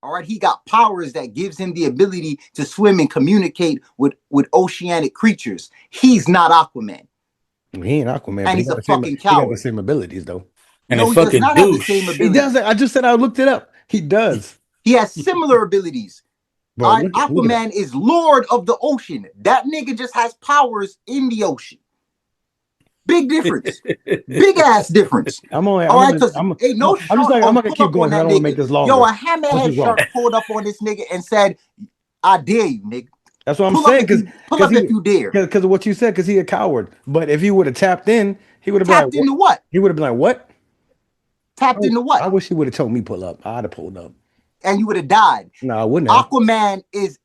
All right, he got powers that gives him the ability to swim and communicate with oceanic creatures. He's not Aquaman. He ain't Aquaman, And but he's a fucking coward. he got the same abilities though. And no, a he does fucking not have the same douche. He abilities. does. I just said I looked it up. He does. He has similar abilities. Bro, look at Aquaman is Lord of the Ocean. That nigga just has powers in the ocean. Big difference. Big ass difference. I'm gonna keep going. I don't want to make this longer. Yo, a hammerhead shark pulled up on this nigga and said, "I dare you, nigga." That's what I'm saying. Pull up if you dare. Because of what you said. Because he a coward. But if he would have tapped in, he would have been tapped into what? He would have been like, "What? Tapped into what?" I wish he would have told me pull up. I'd have pulled up. And you would have died. No, I wouldn't have. Aquaman is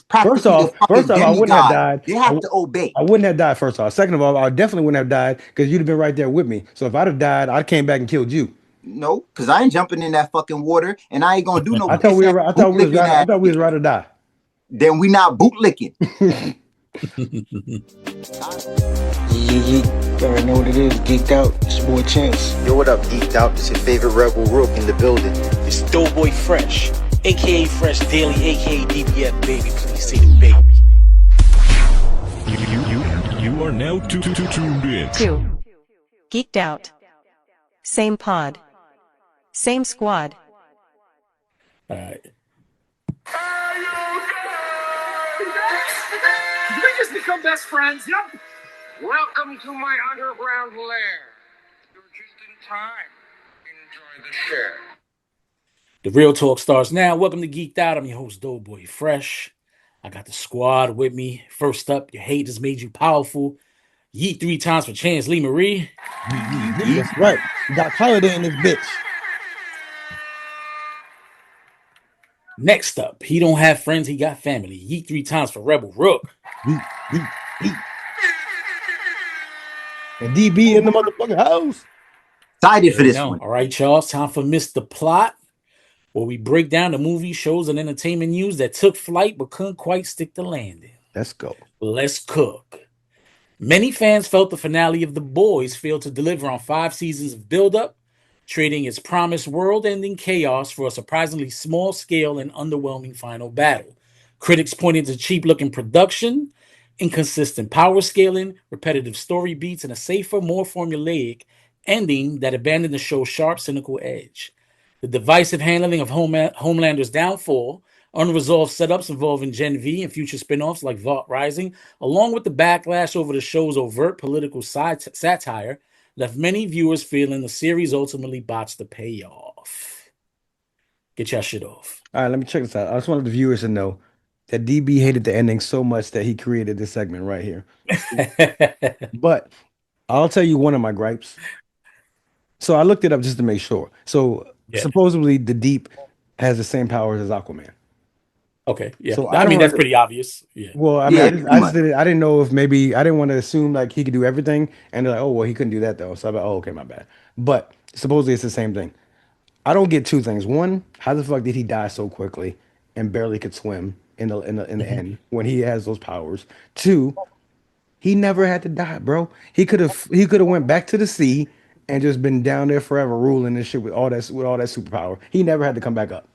practically first off, I wouldn't have died. They have to obey. I wouldn't have died. First off, second of all, I definitely wouldn't have died because you'd have been right there with me. So if I'd have died, I came back and killed you. No, because I ain't jumping in that fucking water, and I ain't gonna do no. I thought we was right to die. Then we not bootlicking. You already know what it is. Geeked out. It's your boy Chance. Yo, what up, Geeked Out? It's your favorite Rebel Rook in the building. It's Doughboy Fresh, aka Fresh Daily, aka DBF baby. Please say the baby. You are now tuned in to Geeked Out. Same pod, same squad. All right. Did we just become best friends? Yep. Welcome to my underground lair. You're just in time. Enjoy the share. The real talk starts now. Welcome to Geeked Out. I'm your host, Doughboy Fresh. I got the squad with me. First up, your hate has made you powerful. Yeet 3 times for Chance Lee Marie. That's right. Got Holiday in this bitch. Next up, he don't have friends, he got family. Yeet 3 times for Rebel Rook. Yeet. And DB in the motherfucking house. Excited for this one. All right, y'all. It's time for Mr. Plot, where we break down the movie, shows, and entertainment news that took flight but couldn't quite stick the landing. Let's go. Let's cook. Many fans felt the finale of The Boys failed to deliver on 5 seasons of build-up, trading its promised world-ending chaos for a surprisingly small-scale and underwhelming final battle. Critics pointed to cheap-looking production, inconsistent power scaling, repetitive story beats, and a safer, more formulaic ending that abandoned the show's sharp, cynical edge. The divisive handling of Homelander's downfall, unresolved setups involving Gen V and future spin-offs like Vault Rising, along with the backlash over the show's overt political satire, left many viewers feeling the series ultimately botched the payoff. Get your shit off. All right, let me check this out. I just wanted the viewers to know that DB hated the ending so much that he created this segment right here. But I'll tell you one of my gripes. So I looked it up just to make sure. So supposedly the Deep has the same powers as Aquaman. Okay, yeah. So I mean, that's pretty obvious. Yeah. Well, I mean, I didn't know if maybe I didn't want to assume like he could do everything, and they're like, oh well, he couldn't do that though. So I'm like, oh okay, my bad. But supposedly it's the same thing. I don't get 2 things. One, how the fuck did he die so quickly and barely could swim in the end when he has those powers? 2, he never had to die, bro. He could have went back to the sea and just been down there forever ruling this shit with all that superpower. He never had to come back up.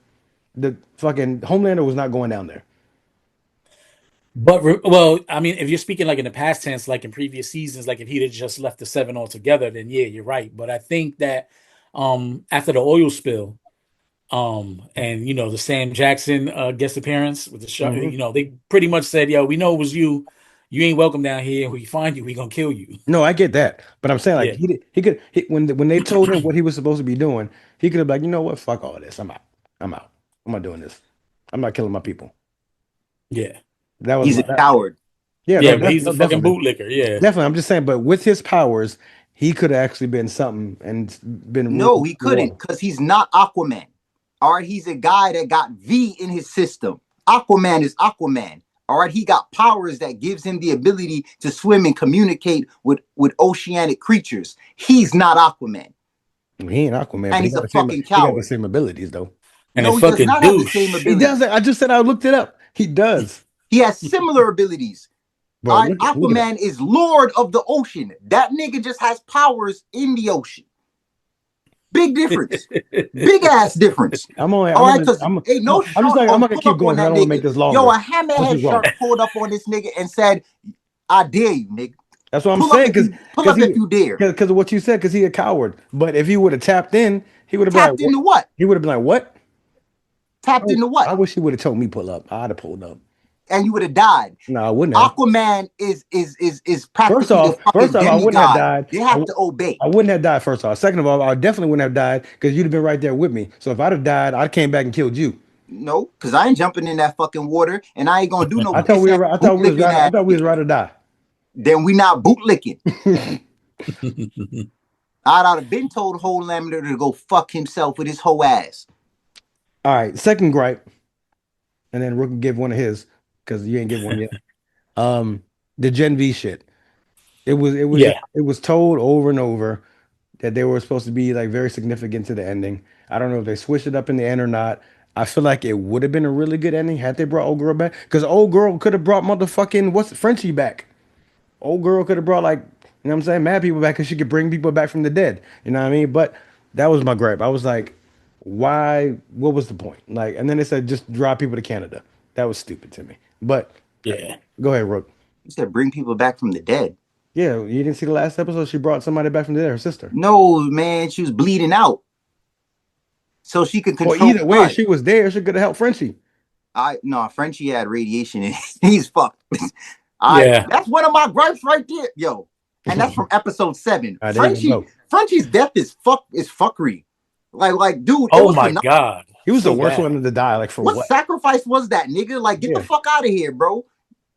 The fucking Homelander was not going down there. But, well, I mean, if you're speaking like in the past tense, like in previous seasons, like if he'd have just left the 7 altogether, then yeah, you're right. But I think that after the oil spill, and you know, the Sam Jackson guest appearance with the show, you know, they pretty much said, yo, we know it was you. You ain't welcome down here. When we find you, we gonna kill you. No, I get that, but I'm saying like he could when they told him what he was supposed to be doing, he could have been like, you know what, fuck all this, I'm out. I'm not doing this. I'm not killing my people. Yeah, he's a coward. Yeah, but he's a fucking bootlicker. Yeah, definitely. I'm just saying, but with his powers, he could have actually been something and been. No, he couldn't because he's not Aquaman. All right, he's a guy that got V in his system. Aquaman is Aquaman. All right, he got powers that gives him the ability to swim and communicate with oceanic creatures. He's not Aquaman. He ain't Aquaman, and he's a fucking coward. He got the same abilities though. And no, he does not have the same abilities. He does. I just said I looked it up. He does. He has similar abilities. Bro, Aquaman is Lord of the Ocean. That nigga just has powers in the ocean. Big difference. Big ass difference. I'm only. All I'm, right, gonna, because I'm, ain't no I'm shark just like I'm gonna gonna pull keep up going on because I that don't want to make nigga. this Yo, longer. a hammerhead What's wrong? shark pulled up on this nigga and said, "I dare you, nigga. That's what I'm Pull up saying. if you pull up if you dare." Because of what you said. Because he a coward. But if he would have tapped in, he would have been like, Tapped into what? he would have been like, what? Tapped into I what? wish he would have told me pull up. I'd have pulled up. And you would have died. No, I wouldn't have. Aquaman is First practically a off, fucking I wouldn't have demigod. died. They have to obey. I wouldn't have died. First off. Second of all, I definitely wouldn't have died because you'd have been right there with me. So if I'd have died, I'd came back and killed you. No, because I ain't jumping in that fucking water, and I ain't gonna do no I thought piss we ass were. I thought we was bootlicking right. I ass thought we was shit. right to die. Then we not bootlicking. I'd have been told Homelander to go fuck himself with his whole ass. All right, second gripe, and then Rook can give one of his because you ain't give one yet. The Gen V shit. It was told over and over that they were supposed to be like very significant to the ending. I don't know if they switched it up in the end or not. I feel like it would have been a really good ending had they brought old girl back. Because old girl could have brought motherfucking Frenchie back. Old girl could have brought like, you know what I'm saying, mad people back because she could bring people back from the dead. You know what I mean? But that was my gripe. I was like, why? What was the point? Like, and then they said just drive people to Canada. That was stupid to me. But Yeah. go ahead, Rook. You said bring people back from the dead. Yeah, you didn't see the last episode? She brought somebody back from the dead, her sister. No, man, she was bleeding out. So she could control. Well, either way, blood. she was there. She could have helped Frenchie. No, Frenchie had radiation and he's fucked. Yeah. That's one of my gripes right there, yo. And that's from episode 7. All right, Frenchie's death is fuckery. Like, dude. Oh my god, he was so the worst bad. one to die. Like for what sacrifice was that, nigga? Like, get the fuck out of here, bro.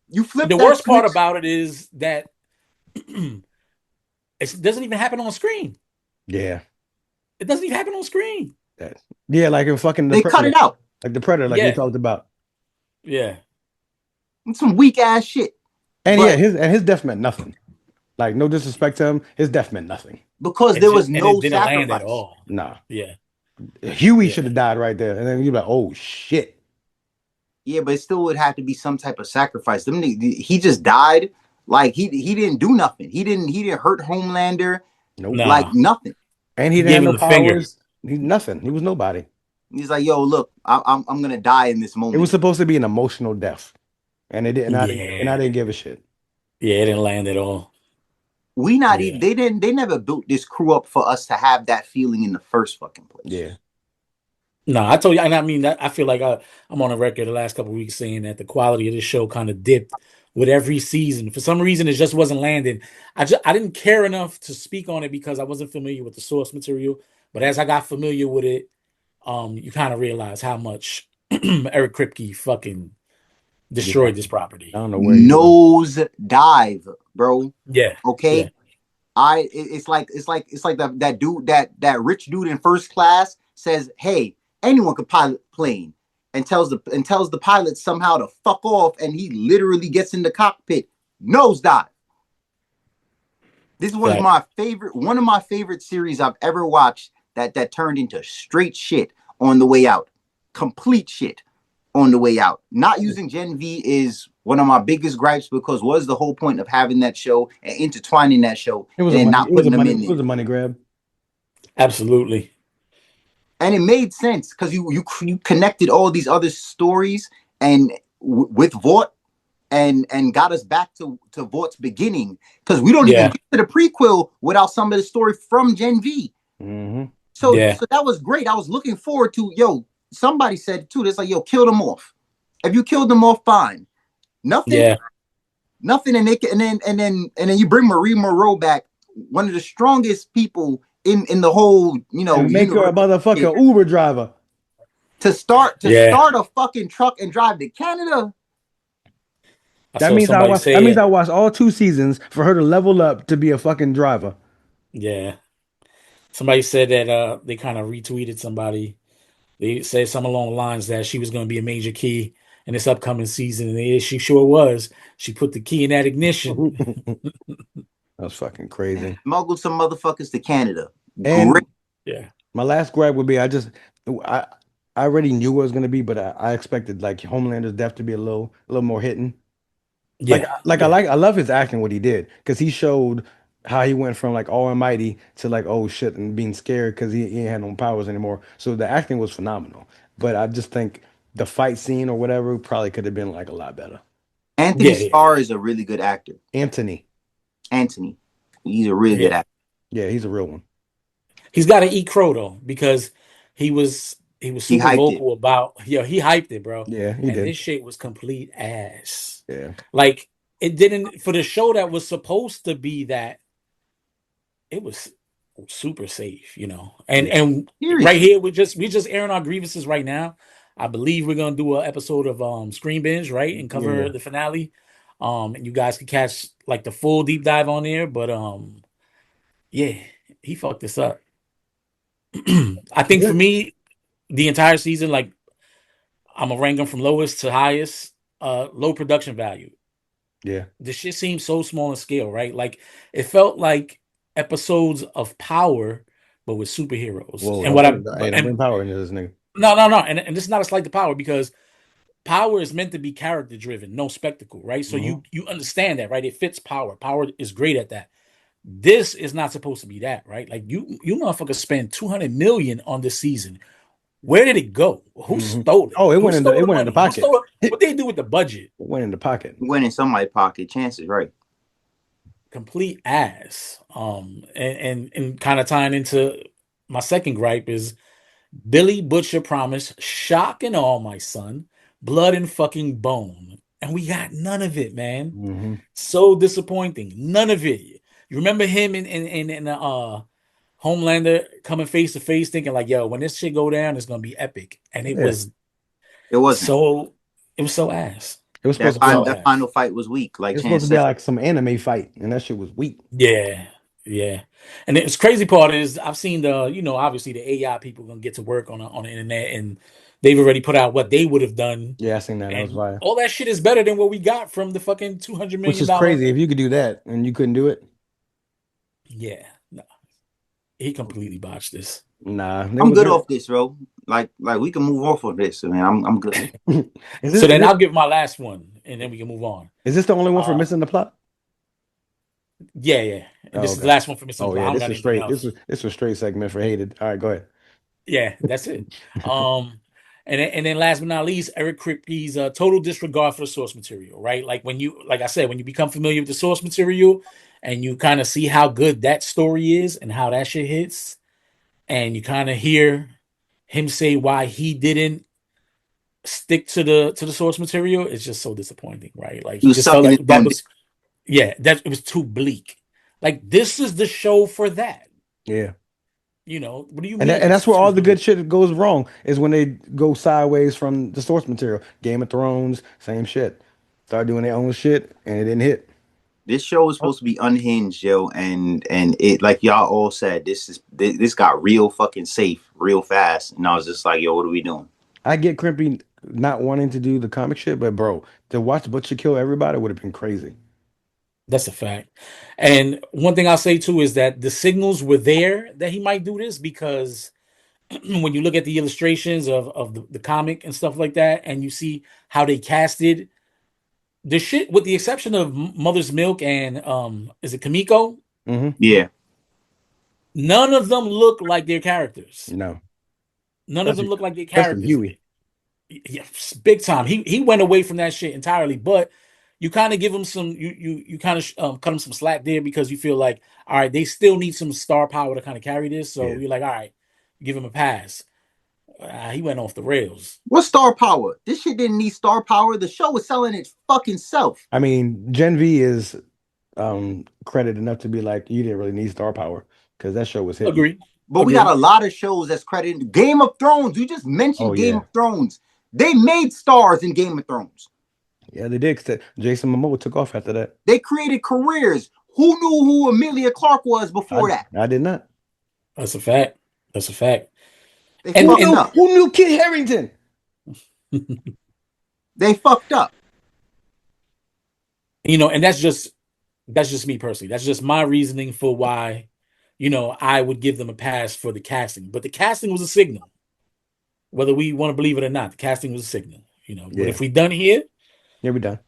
You flipped. The worst part about it is that it doesn't even happen on screen. Yeah, it doesn't even happen on screen. Yeah, like in fucking they cut it out, like the Predator, like we talked about. Yeah, it's some weak ass shit. And yeah, his death meant nothing. Like no disrespect to him, his death meant nothing because there was no didn't sacrifice land at all. Nah. Yeah, Huey should have died right there, and then you're like, oh shit. Yeah, but it still would have to be some type of sacrifice. He just died. Like he didn't do nothing. He didn't hurt Homelander. Nope. Like nothing. And he didn't have no powers. He's nothing. He was nobody. He's like, yo, look, I'm gonna die in this moment. It was supposed to be an emotional death, and it didn't. And I didn't give a shit. Yeah, it didn't land at all. Even they never built this crew up for us to have that feeling in the first fucking place. Yeah. No, I told you, and I mean that. I feel like I'm on a record the last couple of weeks saying that the quality of this show kind of dipped with every season. For some reason, it just wasn't landing. I didn't care enough to speak on it because I wasn't familiar with the source material. But as I got familiar with it, you kind of realize how much Eric Kripke fucking destroyed this property. I don't know where nose dive, bro. Yeah. Okay. Yeah. It's like that rich dude in First Class says, hey, anyone could pilot plane, and tells the pilot somehow to fuck off, and he literally gets in the cockpit, nose dive. This was one of my favorite series I've ever watched that turned into straight shit on the way out. Complete shit on the way out. Not using Gen V is one of my biggest gripes because what is the whole point of having that show and intertwining that show and not putting them in there? It was a money grab. Absolutely. And it made sense because you connected all these other stories and with Vought and got us back to Vaught's beginning, because we don't even get to the prequel without some of the story from Gen V. Mm-hmm. So that was great. I was looking forward to, somebody said too, it's like, kill them off. If you killed them off, fine. Nothing. And then you bring Marie Moreau back, one of the strongest people in the whole, and make her a motherfucking Uber driver. To start a fucking truck and drive to Canada. That means I watched all 2 seasons for her to level up to be a fucking driver. Yeah. Somebody said that they kind of retweeted somebody. They said something along the lines that she was going to be a major key in this upcoming season, and she sure was. She put the key in that ignition. That was fucking crazy. Smuggled some motherfuckers to Canada. And great. Yeah. My last gripe would be I already knew what it was going to be, but I expected like Homelander's death to be a little more hitting. Yeah. I love his acting, what he did, because he showed how he went from like almighty to like oh shit and being scared because he ain't had no powers anymore. So the acting was phenomenal. But I just think the fight scene or whatever probably could have been like a lot better. Anthony Yeah, yeah, Starr is a really good actor. Anthony. Anthony, he's a really good yeah. actor. Yeah, he's a real one. He's got to eat crow though because he was He super hyped it. vocal about he hyped it, bro. Yeah, he And did. this shit was complete ass. Yeah. Like it didn't for the show that was supposed to be that it was super safe, you know. And Yeah. and Seriously. right here we just airing our grievances right now. I believe we're gonna do an episode of Screen Binge, right? And cover Yeah. the finale. And you guys can catch like the full deep dive on there. But yeah, he fucked this up. I think for me, the entire season, like I'm gonna rank them from lowest to highest. Low production value. Yeah. The shit seemed so small in scale, right? Like it felt like episodes of Power, but with superheroes. Whoa, And don't what I bring, hey, don't bring power into this nigga. no, and this is not a slight to Power because Power is meant to be character driven, no spectacle, right? So you understand that, right? It fits Power. Power is great at that. This is not supposed to be that, right? Like you motherfuckers spend 200 million on this season. Where did it go? Who stole it? Oh, it Who went in stole the the went in the money? Who pocket. stole it? What they do with the budget? It went in the pocket. He went in somebody's pocket. Chances, right? Complete ass. And kind of tying into my second gripe is Billy Butcher promised shock and all, my son, blood and fucking bone, and we got none of it, man. So disappointing. None of it. You remember him in Homelander coming face to face, thinking like, "Yo, when this shit go down, it's gonna be epic," and it was. It wasn't. So it was so ass. It was supposed to be that final fight was weak. Like it's supposed to be like some anime fight, and that shit was weak. Yeah. And the crazy part is I've seen obviously the AI people gonna get to work on the internet and they've already put out what they would have done. Yeah, I seen that. That was And fire. all that shit is better than what we got from the fucking $200 million. Which is crazy. If you could do that and you couldn't do it. Yeah. No. He completely botched this. Nah. I'm good off this, bro. Like we can move off of this. I mean, I'm good. So then I'll give my last one and then we can move on. Is this the only one for missing the plot? Yeah. And this is the last one for missing the plot. Yeah, this was straight segment for hated. All right, go ahead. Yeah, that's it. And then last but not least, Eric Kripke's total disregard for the source material, right? Like I said, when you become familiar with the source material and you kind of see how good that story is and how that shit hits, and you kind of hear him say why he didn't stick to the source material, it's just so disappointing, right? Like he just felt like that it was too bleak. Like this is the show for that. Yeah. What do you mean? And that's where all the good shit goes wrong is when they go sideways from the source material. Game of Thrones, same shit. Start doing their own shit and it didn't hit. This show is supposed to be unhinged, yo, and it, like y'all all said, this got real fucking safe real fast, and I was just like, yo, what are we doing? I get Crimpy not wanting to do the comic shit, but bro, to watch Butcher kill everybody would have been crazy. That's a fact. And one thing I'll say too is that the signals were there that he might do this because when you look at the illustrations of the comic and stuff like that, and you see how they casted the shit, with the exception of Mother's Milk and is it Kamiko? Yeah. None of them look like their characters. No. None of them look like their characters. Huey. Yeah, big time. He went away from that shit entirely, but you kind of give him some you kind of cut him some slack there because you feel like, all right, they still need some star power to kind of carry this. So you're like, all right, give him a pass. He went off the rails. What star power? This shit didn't need star power. The show was selling its fucking self. I mean, Gen V is credit enough to be like, you didn't really need star power because that show was hitting. Agree. But we got a lot of shows that's credited. Game of Thrones. You just mentioned Game of Thrones. They made stars in Game of Thrones. Yeah, they did. Jason Momoa took off after that. They created careers. Who knew who Emilia Clarke was before that? I did not. That's a fact. And who knew Kit Harington? They fucked up. And that's just me personally. That's just my reasoning for why, I would give them a pass for the casting. But the casting was a signal. Whether we want to believe it or not, the casting was a signal. But if we done here, we're done.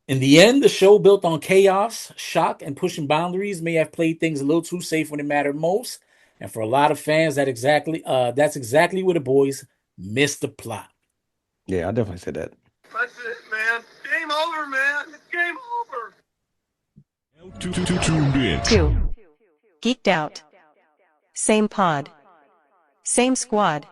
In the end, the show built on chaos, shock, and pushing boundaries may have played things a little too safe when it mattered most. And for a lot of fans, that's exactly where the boys missed the plot. Yeah, I definitely said that. That's it, man. Game over, man. It's game over. Now tuned in. 2. Geeked Out. Same pod. Same squad.